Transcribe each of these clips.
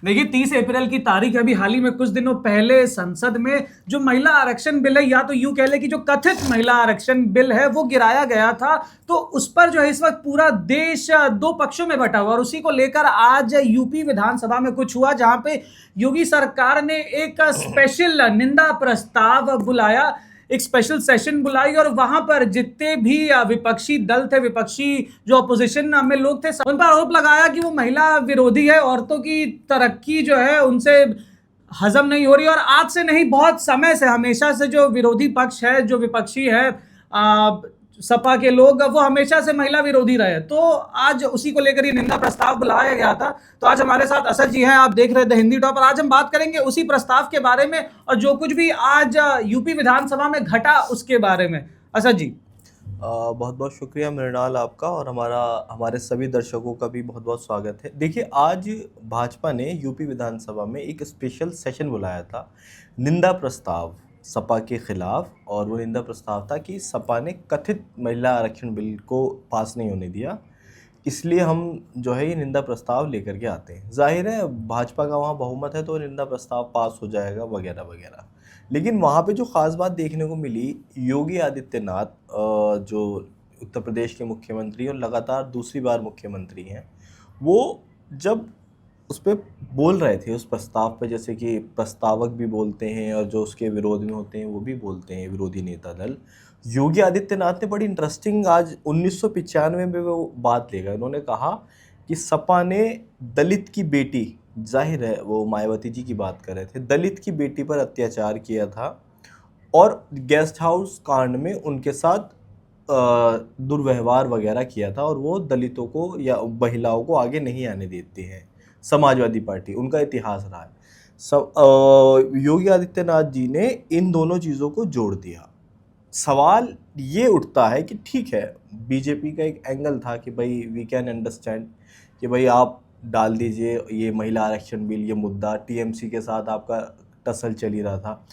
देखिए 30 अप्रैल की तारीख है, अभी हाल ही में कुछ दिनों पहले संसद में जो महिला आरक्षण बिल है, या तो यूं कह ले कि जो कथित महिला आरक्षण बिल है, वो गिराया गया था। तो उस पर जो है इस वक्त पूरा देश दो पक्षों में बटा हुआ, और उसी को लेकर आज यूपी विधानसभा में कुछ हुआ, जहां पे योगी सरकार ने एक स्पेशल निंदा प्रस्ताव बुलाया, एक स्पेशल सेशन बुलाई, और वहां पर जितने भी विपक्षी दल थे, विपक्षी जो अपोजिशन में लोग थे, उन पर आरोप लगाया कि वो महिला विरोधी है, औरतों की तरक्की जो है उनसे हजम नहीं हो रही। और आज से नहीं, बहुत समय से, हमेशा से जो विरोधी पक्ष है, जो विपक्षी है, सपा के लोग, वो हमेशा से महिला विरोधी रहे। तो आज उसी को लेकर ये निंदा प्रस्ताव बुलाया गया था। तो आज हमारे साथ असद जी हैं, आप देख रहे थे हिंदी टॉप, और आज हम बात करेंगे उसी प्रस्ताव के बारे में और जो कुछ भी आज यूपी विधानसभा में घटा उसके बारे में। असद जी, बहुत बहुत शुक्रिया मृणाल आपका, और हमारे सभी दर्शकों का भी बहुत बहुत स्वागत है। देखिए, आज भाजपा ने यूपी विधानसभा में एक स्पेशल सेशन बुलाया था निंदा प्रस्ताव सपा के खिलाफ, और वो निंदा प्रस्ताव था कि सपा ने कथित महिला आरक्षण बिल को पास नहीं होने दिया, इसलिए हम जो है ये निंदा प्रस्ताव लेकर के आते हैं। जाहिर है भाजपा का वहाँ बहुमत है तो निंदा प्रस्ताव पास हो जाएगा वगैरह वगैरह। लेकिन वहाँ पे जो ख़ास बात देखने को मिली, योगी आदित्यनाथ जो उत्तर प्रदेश के मुख्यमंत्री और लगातार दूसरी बार मुख्यमंत्री हैं, वो जब उस पर बोल रहे थे उस प्रस्ताव पे, जैसे कि प्रस्तावक भी बोलते हैं और जो उसके विरोध में होते हैं वो भी बोलते हैं, विरोधी नेता दल। योगी आदित्यनाथ ने बड़ी इंटरेस्टिंग आज 1995 में वो बात लेगा। उन्होंने कहा कि सपा ने दलित की बेटी, जाहिर है वो मायावती जी की बात कर रहे थे, दलित की बेटी पर अत्याचार किया था और गेस्ट हाउस कांड में उनके साथ दुर्व्यवहार वगैरह किया था, और वो दलितों को या महिलाओं को आगे नहीं आने देते हैं। समाजवादी पार्टी, उनका इतिहास रहा है। सब योगी आदित्यनाथ जी ने इन दोनों चीज़ों को जोड़ दिया। सवाल ये उठता है कि ठीक है, बीजेपी का एक एंगल था कि भाई वी कैन अंडरस्टैंड कि भाई आप डाल दीजिए ये महिला आरक्षण बिल, ये मुद्दा टीएमसी के साथ आपका टसल चल ही रहा था।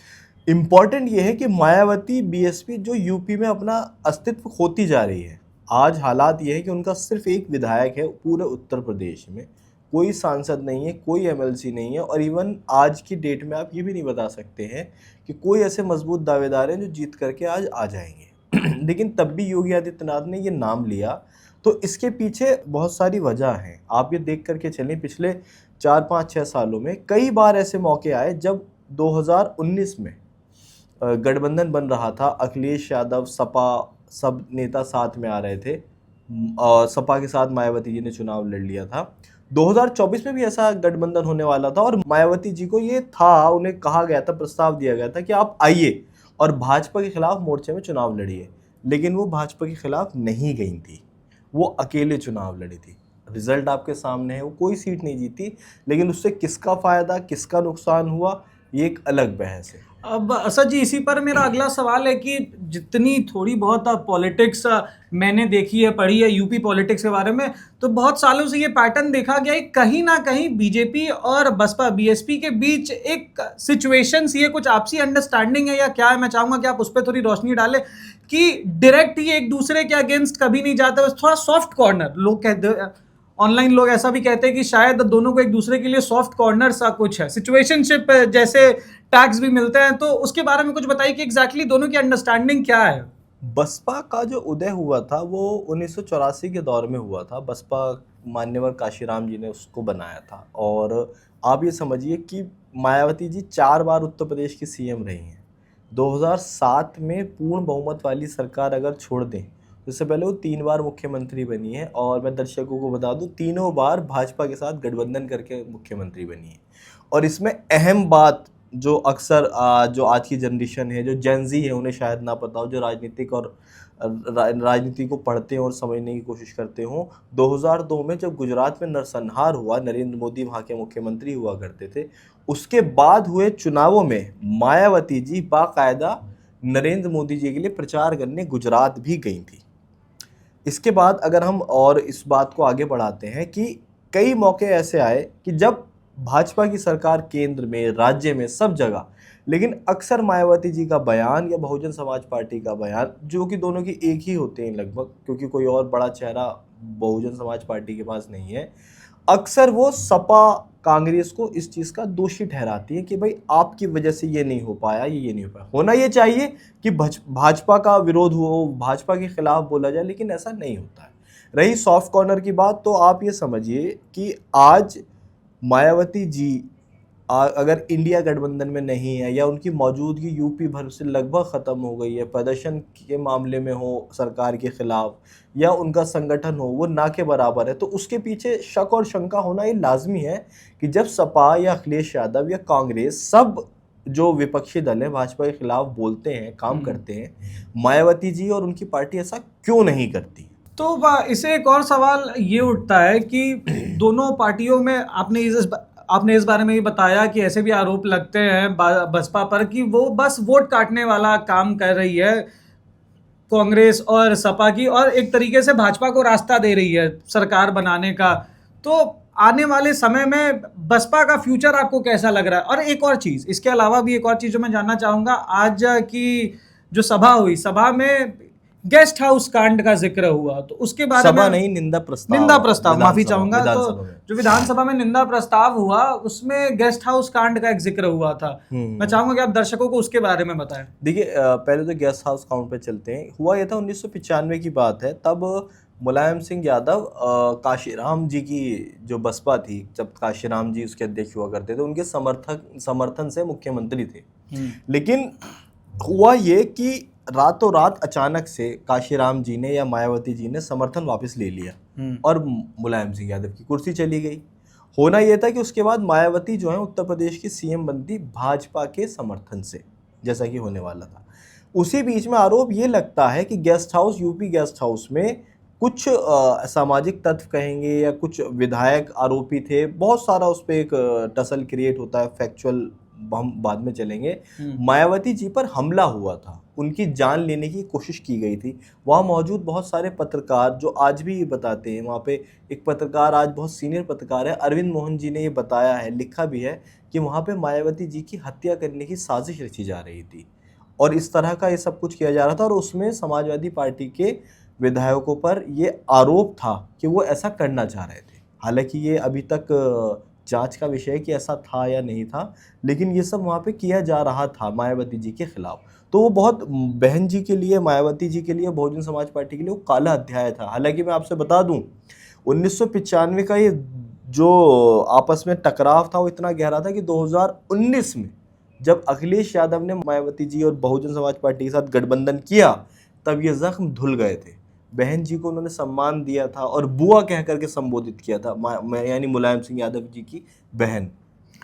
इम्पॉर्टेंट ये है कि मायावती बीएसपी जो यूपी में अपना अस्तित्व खोती जा रही है, आज हालात ये है कि उनका सिर्फ एक विधायक है पूरे उत्तर प्रदेश में, कोई सांसद नहीं है, कोई एमएलसी नहीं है, और इवन आज की डेट में आप ये भी नहीं बता सकते हैं कि कोई ऐसे मजबूत दावेदार हैं जो जीत करके आज आ जाएंगे। लेकिन तब भी योगी आदित्यनाथ ने ये नाम लिया, तो इसके पीछे बहुत सारी वजह हैं। आप ये देख करके चलें, पिछले 4-5-6 सालों में कई बार ऐसे मौके आए जब 2019 में गठबंधन बन रहा था, अखिलेश यादव, सपा, सब नेता साथ में आ रहे थे, और सपा के साथ मायावती जी ने चुनाव लड़ लिया था। 2024 में भी ऐसा गठबंधन होने वाला था, और मायावती जी को ये था, उन्हें कहा गया था, प्रस्ताव दिया गया था कि आप आइए और भाजपा के खिलाफ मोर्चे में चुनाव लड़िए। लेकिन वो भाजपा के खिलाफ नहीं गई थी, वो अकेले चुनाव लड़ी थी। रिजल्ट आपके सामने है, वो कोई सीट नहीं जीती, लेकिन उससे किसका फ़ायदा किसका नुकसान हुआ ये एक अलग बहस है। अब असद जी, इसी पर मेरा अगला सवाल है कि जितनी थोड़ी बहुत पॉलिटिक्स मैंने देखी है, पढ़ी है यूपी पॉलिटिक्स के बारे में, तो बहुत सालों से ये पैटर्न देखा गया है, कहीं ना कहीं बीजेपी और बसपा बीएसपी के बीच एक सिचुएशन सी है, कुछ आपसी अंडरस्टैंडिंग है या क्या है? मैं चाहूंगा कि आप उस पर थोड़ी रोशनी डालें कि डायरेक्ट ही एक दूसरे के अगेंस्ट कभी नहीं जाते, बस थोड़ा सॉफ्ट कॉर्नर, लोग कहते, ऑनलाइन लोग ऐसा भी कहते हैं कि शायद दोनों को एक दूसरे के लिए सॉफ्ट कॉर्नर सा कुछ है, सिचुएशनशिप जैसे टैग्स भी मिलते हैं। तो उसके बारे में कुछ बताइए कि एग्जैक्टली दोनों की अंडरस्टैंडिंग क्या है। बसपा का जो उदय हुआ था वो 1984 के दौर में हुआ था। बसपा मान्यवर काशीराम जी ने उसको बनाया था, और आप ये समझिए कि मायावती जी 4 बार उत्तर प्रदेश की सीएम रही हैं। 2007 में पूर्ण बहुमत वाली सरकार अगर छोड़ दें, इससे पहले वो 3 बार मुख्यमंत्री बनी है, और मैं दर्शकों को बता दूं, तीनों बार भाजपा के साथ गठबंधन करके मुख्यमंत्री बनी है। और इसमें अहम बात जो अक्सर जो आज की जनरेशन है, जो जेनजी है, उन्हें शायद ना पता हो, जो राजनीतिक और राजनीति को पढ़ते हैं और समझने की कोशिश करते हों, 2002 में जब गुजरात में नरसंहार हुआ, नरेंद्र मोदी वहाँ के मुख्यमंत्री हुआ करते थे, उसके बाद हुए चुनावों में मायावती जी बाकायदा नरेंद्र मोदी जी के लिए प्रचार करने गुजरात भी गई थी। इसके बाद अगर हम और इस बात को आगे बढ़ाते हैं कि कई मौके ऐसे आए कि जब भाजपा की सरकार केंद्र में, राज्य में, सब जगह, लेकिन अक्सर मायावती जी का बयान या बहुजन समाज पार्टी का बयान, जो कि दोनों की एक ही होते हैं लगभग, क्योंकि कोई और बड़ा चेहरा बहुजन समाज पार्टी के पास नहीं है, अक्सर वो सपा कांग्रेस को इस चीज का दोषी ठहराती है कि भाई आपकी वजह से ये नहीं हो पाया, ये नहीं हो पाया। होना ये चाहिए कि भाजपा का विरोध हो, भाजपा के खिलाफ बोला जाए, लेकिन ऐसा नहीं होता है। रही सॉफ्ट कॉर्नर की बात, तो आप ये समझिए कि आज मायावती जी अगर इंडिया गठबंधन में नहीं है या उनकी मौजूदगी यूपी भर से लगभग ख़त्म हो गई है, प्रदर्शन के मामले में हो सरकार के खिलाफ या उनका संगठन हो वो ना के बराबर है, तो उसके पीछे शक और शंका होना ये लाजमी है कि जब सपा या अखिलेश यादव या कांग्रेस सब जो विपक्षी दल है भाजपा के खिलाफ बोलते हैं, काम करते हैं, मायावती जी और उनकी पार्टी ऐसा क्यों नहीं करती। तो इसे एक और सवाल ये उठता है कि दोनों पार्टियों में आपने इस बारे में भी बताया कि ऐसे भी आरोप लगते हैं बसपा पर कि वो बस वोट काटने वाला काम कर रही है कांग्रेस और सपा की, और एक तरीके से भाजपा को रास्ता दे रही है सरकार बनाने का। तो आने वाले समय में बसपा का फ्यूचर आपको कैसा लग रहा है? और एक और चीज़, इसके अलावा भी एक और चीज़ जो मैं जानना चाहूँगा, आज की जो सभा हुई, सभा में गेस्ट हाउस कांड का जिक्र हुआ, तो उसके बारे सभा में नहीं, निंदा प्रस्ताव माफी चाहूंगा। तो जो विधानसभा में निंदा प्रस्ताव हुआ उसमें गेस्ट हाउस कांड का एक जिक्र हुआ था। मैं चाहूंगा कि आप दर्शकों को उसके बारे में बताएं। देखिए, पहले तो गेस्ट हाउस कांड पे चलते हैं। हुआ यह था 1995 की बात है, तब मुलायम सिंह यादव काशीराम जी की जो बसपा थी, जब काशीराम जी उसके अध्यक्ष हुआ करते थे, उनके समर्थन से मुख्यमंत्री थे। लेकिन हुआ ये कि रातों रात अचानक से काशीराम जी ने या मायावती जी ने समर्थन वापस ले लिया और मुलायम सिंह यादव की कुर्सी चली गई। होना यह था कि उसके बाद मायावती जो है उत्तर प्रदेश की सीएम बनती भाजपा के समर्थन से, जैसा कि होने वाला था। उसी बीच में आरोप ये लगता है कि guest house, UP guest house में कुछ सामाजिक तत्व कहेंगे या कुछ विधायक आरोपी थे। बहुत सारा उस पर एक टसल क्रिएट होता है, फैक्चुअल हम बाद में चलेंगे। मायावती जी पर हमला हुआ था, उनकी जान लेने की कोशिश की गई थी। वहाँ मौजूद बहुत सारे पत्रकार जो आज भी ये बताते हैं, वहाँ पे एक पत्रकार आज बहुत सीनियर पत्रकार है, अरविंद मोहन जी ने ये बताया है, लिखा भी है कि वहाँ पे मायावती जी की हत्या करने की साजिश रची जा रही थी और इस तरह का ये सब कुछ किया जा रहा था। और उसमें समाजवादी पार्टी के विधायकों पर ये आरोप था कि वो ऐसा करना चाह रहे थे। हालांकि ये अभी तक जांच का विषय है कि ऐसा था या नहीं था, लेकिन ये सब वहाँ पे किया जा रहा था मायावती जी के खिलाफ। तो वो बहुत बहन जी के लिए, मायावती जी के लिए, बहुजन समाज पार्टी के लिए वो काला अध्याय था। हालांकि मैं आपसे बता दूं 1995 का ये जो आपस में टकराव था वो इतना गहरा था कि 2019 में जब अखिलेश यादव ने मायावती जी और बहुजन समाज पार्टी के साथ गठबंधन किया, तब ये जख्म धुल गए थे। बहन जी को उन्होंने सम्मान दिया था और बुआ कह करके संबोधित किया था, यानी मुलायम सिंह यादव जी की बहन।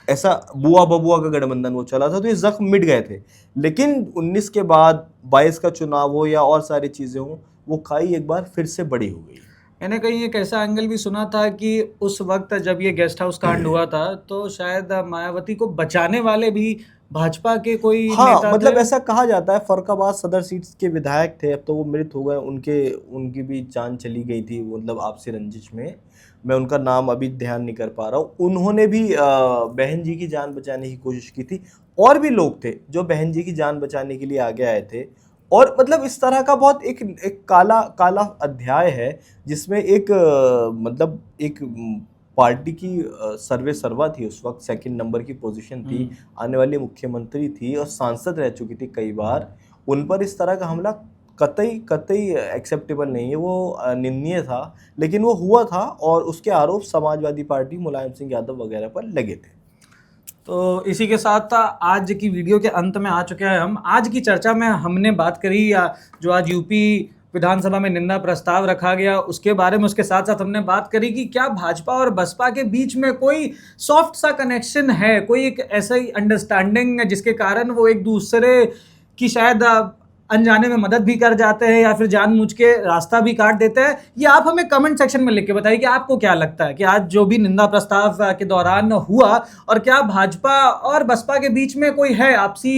ऐसा बुआ बबुआ का गठबंधन वो चला था, तो ये जख्म मिट गए थे। लेकिन 19 के बाद 22 का चुनाव हो या और सारी चीज़ें हों, वो खाई एक बार फिर से बड़ी हो गई। मैंने कहीं एक ऐसा एंगल भी सुना था कि उस वक्त जब ये गेस्ट हाउस कांड हुआ था तो शायद मायावती को बचाने वाले भी भाजपा के कोई नेता मतलब थे। ऐसा कहा जाता है। फर्रुखाबाद सदर सीट के विधायक थे, अब तो वो मृत हो गए, उनकी भी जान चली गई थी, मतलब आपसी रंजिश में। मैं उनका नाम अभी ध्यान नहीं कर पा रहा हूँ। उन्होंने भी बहन जी की जान बचाने की कोशिश की थी। और भी लोग थे जो बहन जी की जान बचाने के लिए आगे आए थे। और मतलब इस तरह का बहुत एक काला अध्याय है जिसमें मतलब एक पार्टी की सर्वे सर्वा थी, उस वक्त सेकंड नंबर की पोजीशन थी, आने वाली मुख्यमंत्री थी और सांसद रह चुकी थी कई बार। उन पर इस तरह का हमला कतई एक्सेप्टेबल नहीं है, वो निंदनीय था। लेकिन वो हुआ था और उसके आरोप समाजवादी पार्टी, मुलायम सिंह यादव वगैरह पर लगे थे। तो इसी के साथ आज की वीडियो के अंत में आ चुके हैं हम। आज की चर्चा में हमने बात करी जो आज यूपी विधानसभा में निंदा प्रस्ताव रखा गया उसके बारे में। उसके साथ साथ हमने बात करी कि क्या भाजपा और बसपा के बीच में कोई सॉफ्ट सा कनेक्शन है, कोई एक ऐसा ही अंडरस्टैंडिंग जिसके कारण वो एक दूसरे की शायद अनजाने में मदद भी कर जाते हैं या फिर जानबूझ के रास्ता भी काट देते हैं। ये आप हमें कमेंट सेक्शन में लिख के बताइए कि आपको क्या लगता है कि आज जो भी निंदा प्रस्ताव के दौरान हुआ, और क्या भाजपा और बसपा के बीच में कोई है आपसी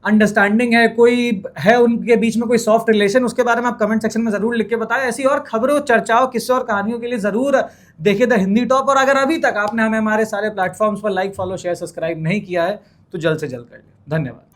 अंडरस्टैंडिंग है, कोई है उनके बीच में कोई सॉफ्ट रिलेशन। उसके बारे में आप कमेंट सेक्शन में जरूर लिख के बताएं। ऐसी और खबरों, चर्चाओं, किस्से और कहानियों के लिए जरूर देखिए द हिंदी टॉप। और अगर अभी तक आपने हमें हमारे सारे प्लेटफॉर्म्स पर लाइक, फॉलो, शेयर, सब्सक्राइब नहीं किया है तो जल्द से जल्द कर लें। धन्यवाद।